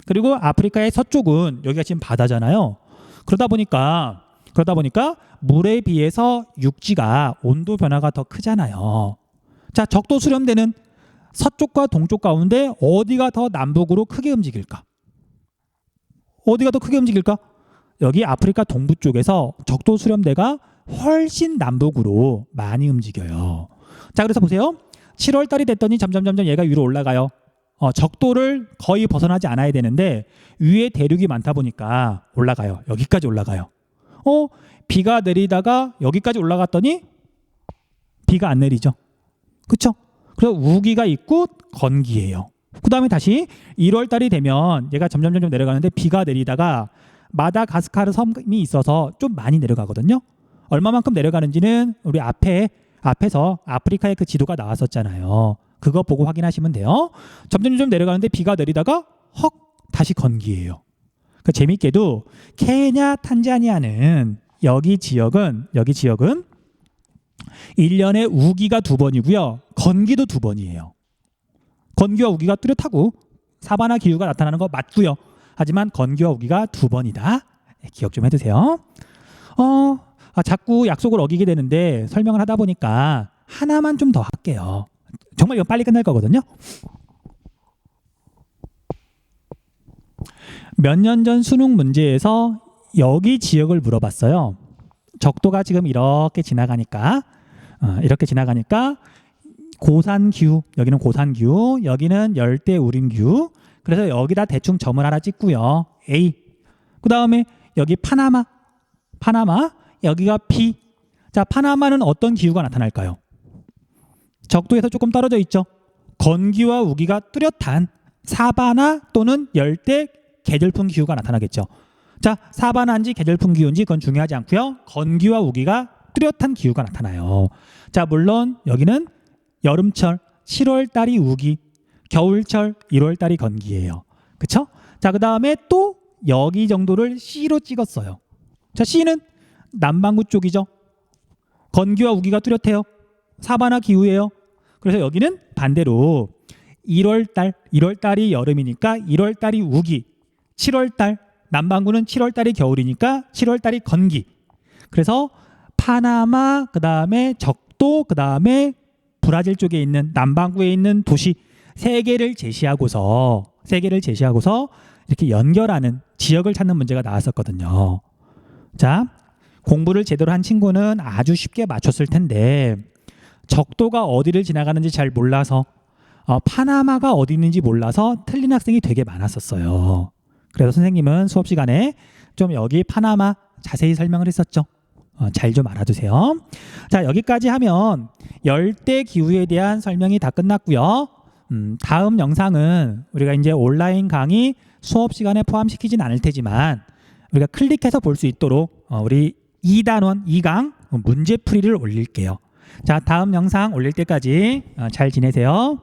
그리고 아프리카의 서쪽은 여기가 지금 바다잖아요. 그러다 보니까 물에 비해서 육지가 온도 변화가 더 크잖아요. 자, 적도 수렴대는 서쪽과 동쪽 가운데 어디가 더 남북으로 크게 움직일까? 어디가 더 크게 움직일까? 여기 아프리카 동부 쪽에서 적도 수렴대가 훨씬 남북으로 많이 움직여요. 자, 그래서 보세요. 7월 달이 됐더니 점점 얘가 위로 올라가요. 적도를 거의 벗어나지 않아야 되는데 위에 대륙이 많다 보니까 올라가요. 여기까지 올라가요. 비가 내리다가 여기까지 올라갔더니 비가 안 내리죠. 그렇죠? 그래서 우기가 있고 건기예요. 그 다음에 다시 1월 달이 되면 얘가 점점 내려가는데 비가 내리다가 마다가스카르 섬이 있어서 좀 많이 내려가거든요. 얼마만큼 내려가는지는 우리 앞에서 아프리카의 그 지도가 나왔었잖아요. 그거 보고 확인하시면 돼요. 점점 내려가는데 비가 내리다가 다시 건기예요. 그러니까 재밌게도 케냐, 탄자니아는 여기 지역은 1년에 우기가 2번이고요. 건기도 2번이에요. 건기와 우기가 뚜렷하고 사바나 기후가 나타나는 거 맞고요. 하지만 건기와 우기가 2번이다. 기억 좀 해두세요. 자꾸 약속을 어기게 되는데 설명을 하다 보니까 하나만 좀 더 할게요. 정말 이거 빨리 끝날 거거든요. 몇 년 전 수능 문제에서 여기 지역을 물어봤어요. 적도가 지금 이렇게 지나가니까 고산기후, 여기는 고산기후, 여기는 열대우림기후. 그래서 여기다 대충 점을 하나 찍고요. A. 그 다음에 여기 파나마, 여기가 B. 자, 파나마는 어떤 기후가 나타날까요? 적도에서 조금 떨어져 있죠. 건기와 우기가 뚜렷한 사바나 또는 열대 계절풍 기후가 나타나겠죠. 자, 사바나인지 계절풍 기후인지 그건 중요하지 않고요. 건기와 우기가 뚜렷한 기후가 나타나요. 자, 물론 여기는 여름철 7월 달이 우기, 겨울철 1월 달이 건기예요. 그렇죠? 자, 그다음에 또 여기 정도를 C로 찍었어요. 자, C는 남반구 쪽이죠. 건기와 우기가 뚜렷해요. 사바나 기후예요. 그래서 여기는 반대로 1월 달이 여름이니까 1월 달이 우기, 7월 달 남반구는 7월 달이 겨울이니까 7월 달이 건기. 그래서 파나마, 그다음에 적도, 그다음에 브라질 쪽에 있는 남반구에 있는 도시 세 개를 제시하고서 이렇게 연결하는 지역을 찾는 문제가 나왔었거든요. 자, 공부를 제대로 한 친구는 아주 쉽게 맞췄을 텐데 적도가 어디를 지나가는지 잘 몰라서 파나마가 어디 있는지 몰라서 틀린 학생이 되게 많았었어요. 그래서 선생님은 수업 시간에 좀 여기 파나마 자세히 설명을 했었죠. 잘 좀 알아두세요. 자, 여기까지 하면 열대 기후에 대한 설명이 다 끝났고요. 다음 영상은 우리가 이제 온라인 강의 수업 시간에 포함시키진 않을 테지만 우리가 클릭해서 볼 수 있도록 우리 2단원 2강 문제풀이를 올릴게요. 자, 다음 영상 올릴 때까지 잘 지내세요.